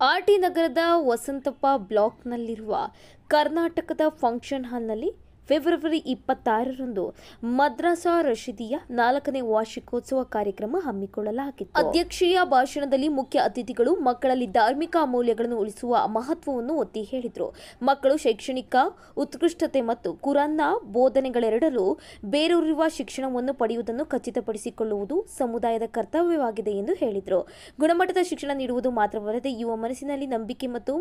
RT ನಗರದ ವಸಂತಪ್ಪ ಬ್ಲಾಕ್ನಲ್ಲಿರುವ ಕರ್ನಾಟಕದ function ಹಾಲ್ನಲ್ಲಿ ಫೆಬ್ರವರಿ 26ರಂದು ಮದ್ರಸಾ ರಶೀದಿಯ 4ನೇ ವಾರ್ಷಿಕೋತ್ಸವ ಕಾರ್ಯಕ್ರಮ ಹಮ್ಮಿಕೊಳ್ಳಲಾಗಿತ್ತು. ಅಧ್ಯಕ್ಷೀಯ ಭಾಷಣದಲ್ಲಿ ಮುಖ್ಯ ಅತಿಥಿಗಳು ಮಕ್ಕಳಲ್ಲಿ ಧಾರ್ಮಿಕ ಮೌಲ್ಯಗಳನ್ನು ಉಳಿಸುವ ಮಹತ್ವವನ್ನು ಒತ್ತಿ ಹೇಳಿದರು. ಮಕ್ಕಳು ಶೈಕ್ಷಣಿಕ ಉತ್ಕೃಷ್ಟತೆ ಮತ್ತು ಕುರಾನ್ನ ಬೋಧನೆಗಳೆರಡರಲ್ಲೂ ಬೇರೂರಿರುವ ಶಿಕ್ಷಣವನ್ನು ಪಡೆಯುವುದನ್ನು ಖಚಿತಪಡಿಸಿಕೊಳ್ಳುವುದು ಸಮುದಾಯದ ಕರ್ತವ್ಯವಾಗಿದೆ ಎಂದು ಹೇಳಿದರು. ಗುಣಮಟ್ಟದ ಶಿಕ್ಷಣ ನೀಡುವುದು ಮಾತ್ರವಲ್ಲದೆ ಯುವ ಮನಸ್ಸಿನಲ್ಲಿ ನಂಬಿಕೆ ಮತ್ತು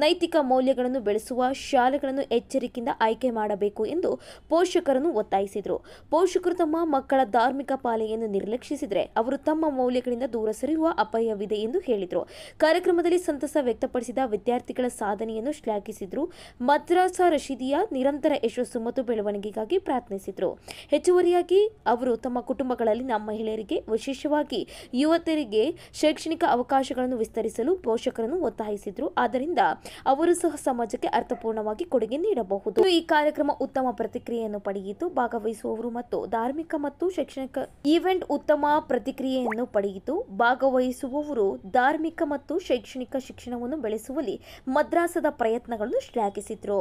ನೈತಿಕ ಮೌಲ್ಯಗಳನ್ನು ಬೆಳೆಸುವ ಶಾಲೆಗಳನ್ನು ಎಚ್ಚರಿಕೆಯಿಂದ ಆಯ್ಕೆ ಮಾಡಬೇಕು ಎಂದು ಪೋಷಕರನ್ನು ಒತ್ತಾಯಿಸಿದರು. ಪೋಷಕರು ತಮ್ಮ ಮಕ್ಕಳ ಧಾರ್ಮಿಕ ಪಾಲನೆಯನ್ನು ನಿರ್ಲಕ್ಷಿಸಿದರೆ ಅವರು ತಮ್ಮ ಮೌಲ್ಯಗಳಿಂದ ದೂರ ಸರಿಯುವ ಅಪಾಯವಿದೆ ಎಂದು ಹೇಳಿದರು. ಕಾರ್ಯಕ್ರಮದಲ್ಲಿ ಸಂತಸ ವ್ಯಕ್ತಪಡಿಸಿದ ವಿದ್ಯಾರ್ಥಿಗಳ ಸಾಧನೆಯನ್ನು ಶ್ಲಾಘಿಸಿದರು. ಮದ್ರಸಾ ರಶೀದಿಯ ನಿರಂತರ ಯಶಸ್ಸು ಮತ್ತು ಬೆಳವಣಿಗೆಗಾಗಿ ಪ್ರಾರ್ಥಿಸಿದರು. ಹೆಚ್ಚುವರಿಯಾಗಿ ಅವರು ತಮ್ಮ ಕುಟುಂಬಗಳಲ್ಲಿನ ಮಹಿಳೆಯರಿಗೆ ವಿಶೇಷವಾಗಿ ಯುವತಿಯರಿಗೆ ಶೈಕ್ಷಣಿಕ ಅವಕಾಶಗಳನ್ನು ವಿಸ್ತರಿಸಲು ಪೋಷಕರನ್ನು ಒತ್ತಾಯಿಸಿದರು. ಆದ್ದರಿಂದ ಅವರು ಸಹ ಸಮಾಜಕ್ಕೆ ಅರ್ಥಪೂರ್ಣವಾಗಿ ಕೊಡುಗೆ ನೀಡಬಹುದು. ಈ ಕಾರ್ಯಕ್ರಮ ಉತ್ತಮ ಪ್ರತಿಕ್ರಿಯೆಯನ್ನು ಪಡೆಯಿತು. ಭಾಗವಹಿಸುವವರು ಮತ್ತು ಧಾರ್ಮಿಕ ಮತ್ತು ಶೈಕ್ಷಣಿಕ ಈವೆಂಟ್ ಉತ್ತಮ ಪ್ರತಿಕ್ರಿಯೆಯನ್ನು ಪಡೆಯಿತು. ಭಾಗವಹಿಸುವವರು ಧಾರ್ಮಿಕ ಮತ್ತು ಶೈಕ್ಷಣಿಕ ಶಿಕ್ಷಣವನ್ನು ಬೆಳೆಸುವಲ್ಲಿ ಮದ್ರಾಸದ ಪ್ರಯತ್ನಗಳನ್ನು ಶ್ಲಾಘಿಸಿದರು.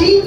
3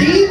3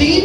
3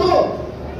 2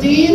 3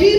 3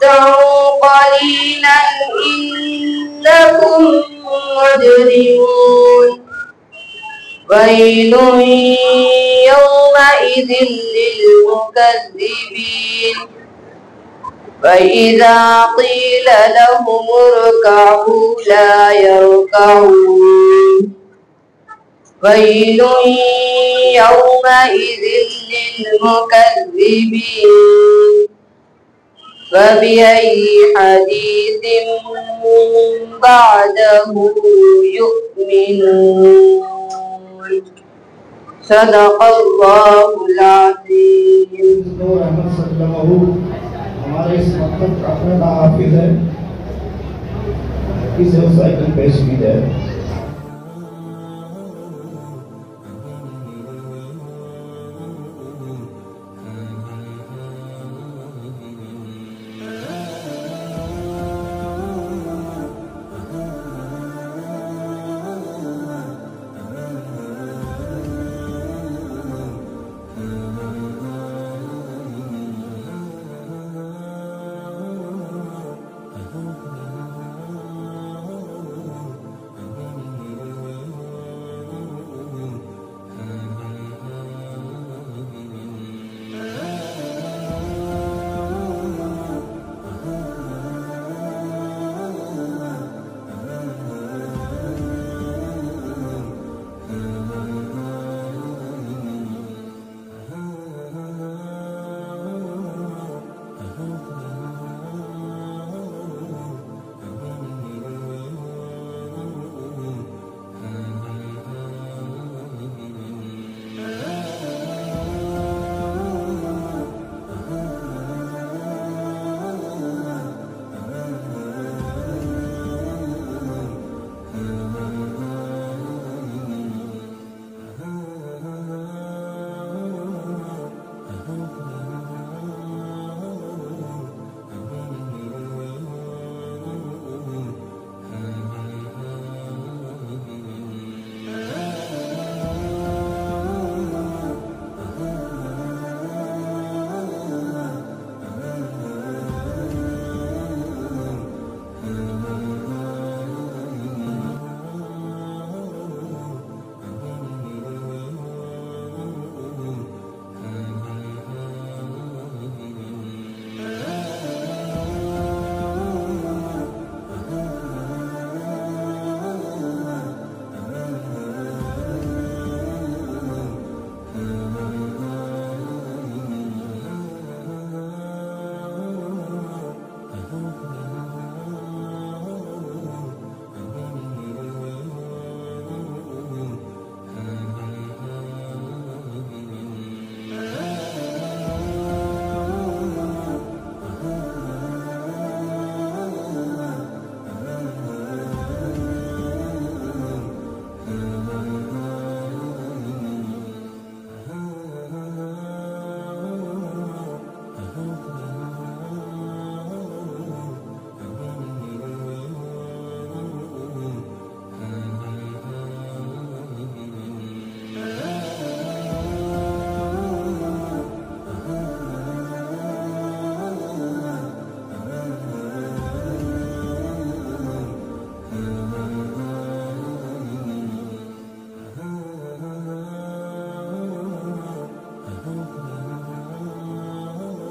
تمتعوا قليلا إنكم مجرمون ويل يومئذ للمكذبين وإذا قيل لهم اركعوا لا يركعون ويل يومئذ للمكذبين فبأي حديث بعده يؤمنون صدق الله العظيم. ہمارے اس مکتب کا اپنا حافظ ہے، اسے سائیکل پیش کی جائے.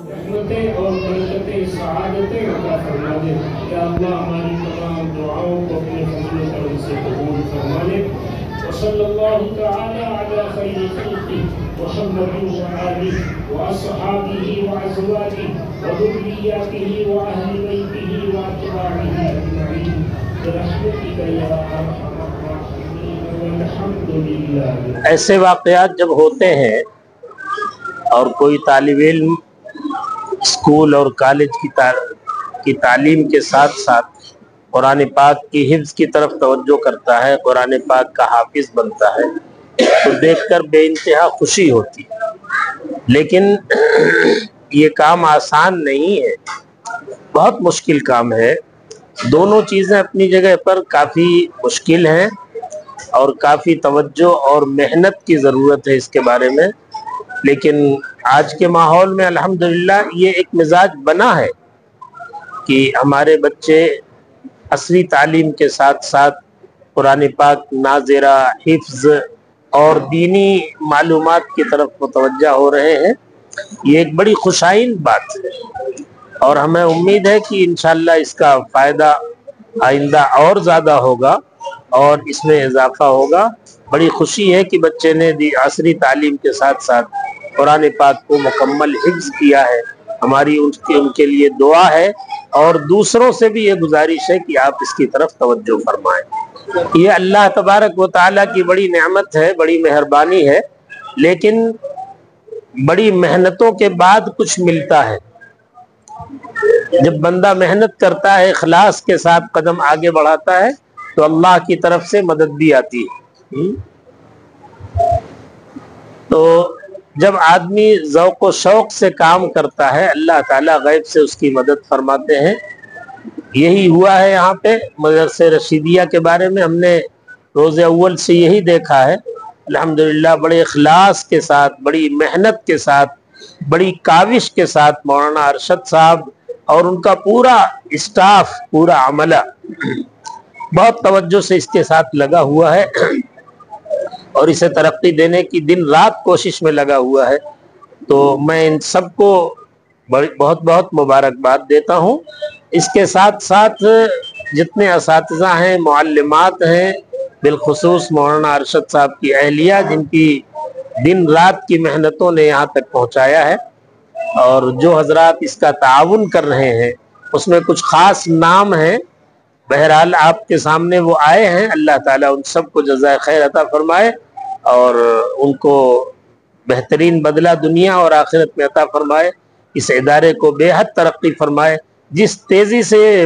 رحمتیں اور برکتیں سعادتیں عطا فرما دے. یا اللہ ہماری تمام دعاؤں کو اپنے فضل و کرم سے قبول فرما لے. وصلی اللہ تعالی علی خیر خلقہ محمد وآلہ وأصحابہ وأزواجہ وذریاتہ وأہل بیتہ وأتباعہ اجمعین برحمتک یا ارحم الراحمین والحمد للہ. ایسے واقعات جب ہوتے ہیں اور کوئی طالب علم اسکول اور کالج کی تعلیم کے ساتھ ساتھ قرآن پاک کی حفظ کی طرف توجہ کرتا ہے، قرآن پاک کا حافظ بنتا ہے، تو دیکھ کر بے انتہا خوشی ہوتی. لیکن یہ کام آسان نہیں ہے، بہت مشکل کام ہے. دونوں چیزیں اپنی جگہ پر کافی مشکل ہیں اور کافی توجہ اور محنت کی ضرورت ہے اس کے بارے میں. لیکن آج کے ماحول میں الحمدللہ یہ ایک مزاج بنا ہے کہ ہمارے بچے عصری تعلیم کے ساتھ ساتھ قرآن پاک ناظرہ، حفظ اور دینی معلومات کی طرف متوجہ ہو رہے ہیں، یہ ایک بڑی خوشائن بات ہے، اور ہمیں امید ہے کہ انشاءاللہ اس کا فائدہ آئندہ اور زیادہ ہوگا اور اس میں اضافہ ہوگا۔ بڑی خوشی ہے کہ بچے نے عصری تعلیم کے ساتھ ساتھ قرآن پاک کو مکمل حفظ کیا ہے۔ ہماری ان کے لیے دعا ہے، اور دوسروں سے بھی یہ گزارش ہے کہ آپ اس کی طرف توجہ فرمائیں۔ یہ اللہ تبارک و تعالیٰ کی بڑی نعمت ہے، بڑی مہربانی ہے، لیکن بڑی محنتوں کے بعد کچھ ملتا ہے۔ جب بندہ محنت کرتا ہے، اخلاص کے ساتھ قدم آگے بڑھاتا ہے، تو اللہ کی طرف سے مدد بھی آتی ہے۔ تو جب آدمی ذوق و شوق سے کام کرتا ہے، اللہ تعالیٰ غیب سے اس کی مدد فرماتے ہیں۔ یہی ہوا ہے یہاں پہ مدرسہ رشیدیہ کے بارے میں ہم نے روز اول سے یہی دیکھا ہے۔ الحمدللہ بڑے اخلاص کے ساتھ، بڑی محنت کے ساتھ، بڑی کاوش کے ساتھ مولانا ارشد صاحب اور ان کا پورا اسٹاف، پورا عملہ بہت توجہ سے اس کے ساتھ لگا ہوا ہے، اور اسے ترقی دینے کی دن رات کوشش میں لگا ہوا ہے۔ تو میں ان سب کو بہت بہت مبارکباد دیتا ہوں۔ اس کے ساتھ ساتھ جتنے اساتذہ ہیں، معلمات ہیں، بالخصوص مولانا ارشد صاحب کی اہلیہ، جن کی دن رات کی محنتوں نے یہاں تک پہنچایا ہے، اور جو حضرات اس کا تعاون کر رہے ہیں اس میں کچھ خاص نام ہیں، بہرحال آپ کے سامنے وہ آئے ہیں۔ اللہ تعالیٰ ان سب کو جزائے خیر عطا فرمائے، اور ان کو بہترین بدلہ دنیا اور آخرت میں عطا فرمائے، اس ادارے کو بے حد ترقی فرمائے۔ جس تیزی سے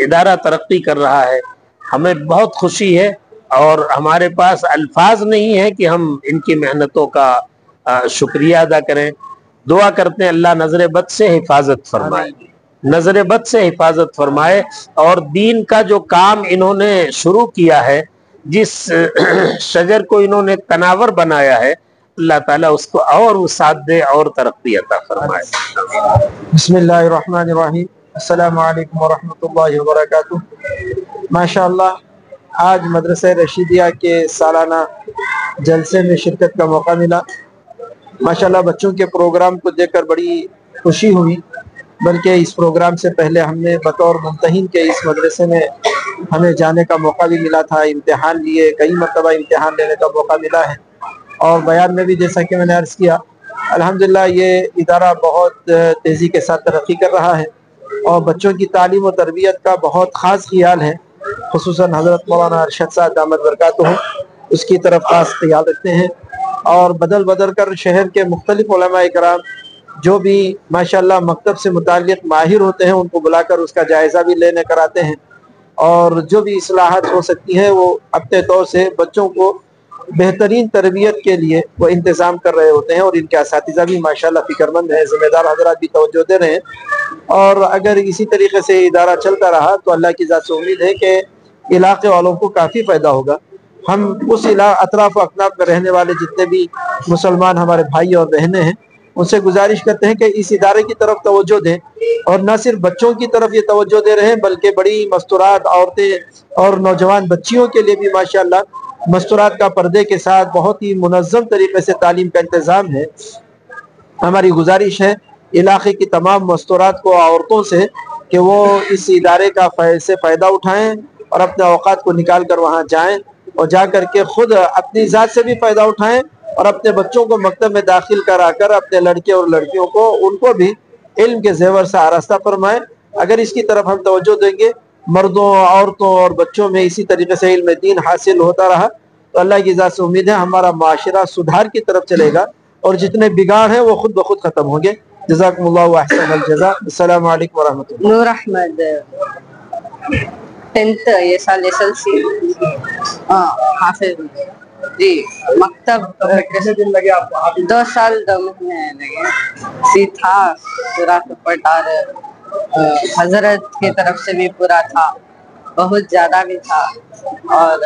ادارہ ترقی کر رہا ہے، ہمیں بہت خوشی ہے، اور ہمارے پاس الفاظ نہیں ہے کہ ہم ان کی محنتوں کا شکریہ ادا کریں۔ دعا کرتے ہیں اللہ نظر بد سے حفاظت فرمائے، نظر بد سے حفاظت فرمائے، اور دین کا جو کام انہوں نے شروع کیا ہے، جس شجر کو انہوں نے تناور بنایا ہے، اللہ تعالیٰ اس کو اور وسعت دے اور ترقی عطا فرمائے۔ بسم اللہ الرحمن الرحیم۔ السلام علیکم ورحمۃ اللہ وبرکاتہ۔ ماشاءاللہ آج مدرسہ رشیدیہ کے سالانہ جلسے میں شرکت کا موقع ملا۔ ماشاءاللہ بچوں کے پروگرام کو دیکھ کر بڑی خوشی ہوئی، بلکہ اس پروگرام سے پہلے ہم نے بطور ممتحن کے اس مدرسے میں ہمیں جانے کا موقع بھی ملا تھا، امتحان لیے، کئی مرتبہ امتحان لینے کا موقع ملا ہے، اور بیان میں بھی جیسا کہ میں نے عرض کیا، الحمدللہ یہ ادارہ بہت تیزی کے ساتھ ترقی کر رہا ہے، اور بچوں کی تعلیم و تربیت کا بہت خاص خیال ہے، خصوصاً حضرت مولانا ارشد صاحب دامت برکاتہ اس کی طرف خاص خیال رکھتے ہیں، اور بدل بدل کر شہر کے مختلف علماء اکرام جو بھی ماشاءاللہ مکتب سے متعلق ماہر ہوتے ہیں ان کو بلا کر اس کا جائزہ بھی لینے کراتے ہیں، اور جو بھی اصلاحات ہو سکتی ہیں وہ اپنے طور سے بچوں کو بہترین تربیت کے لیے وہ انتظام کر رہے ہوتے ہیں، اور ان کے اساتذہ بھی ماشاءاللہ فکر مند ہیں، ذمہ دار حضرات بھی توجہ دے رہے ہیں، اور اگر اسی طریقے سے ادارہ چلتا رہا تو اللہ کی ذات سے امید ہے کہ علاقے والوں کو کافی فائدہ ہوگا۔ ہم اس اطراف و اکناف میں رہنے والے جتنے بھی مسلمان ہمارے بھائی اور بہنیں ہیں ان سے گزارش کرتے ہیں کہ اس ادارے کی طرف توجہ دیں، اور نہ صرف بچوں کی طرف یہ توجہ دے رہے ہیں بلکہ بڑی مستورات عورتیں اور نوجوان بچیوں کے لیے بھی ماشاءاللہ مستورات کا پردے کے ساتھ بہت ہی منظم طریقے سے تعلیم کا انتظام ہے۔ ہماری گزارش ہے علاقے کی تمام مستورات کو، عورتوں سے، کہ وہ اس ادارے کا سے فائدہ اٹھائیں اور اپنے اوقات کو نکال کر وہاں جائیں، اور جا کر کے خود اپنی ذات سے بھی فائدہ اٹھائیں، اور اپنے بچوں کو مکتب میں داخل کرا کر اپنے لڑکے اور لڑکیوں کو ان کو بھی علم کے زیور سے آراستہ فرمائیں۔ اگر اس کی طرف ہم توجہ دیں گے، مردوں، عورتوں اور بچوں میں اسی طریقے سے علم دین حاصل ہوتا رہا، تو اللہ کی ذات سے امید ہے ہمارا معاشرہ سدھار کی طرف چلے گا، اور جتنے بگاڑ ہیں وہ خود بخود ختم ہوں گے۔ جزاکم اللہ احسن الجزاء۔ السلام علیکم ورحمۃ اللہ۔ نور احمد 10th یہ سال SLC حافظ جی، مکتب 2 سال 2 مہینے لگے، تھا پورا سپورٹ، اور حضرت کی طرف سے بھی پورا تھا، بہت زیادہ بھی تھا، اور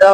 2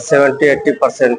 70-80%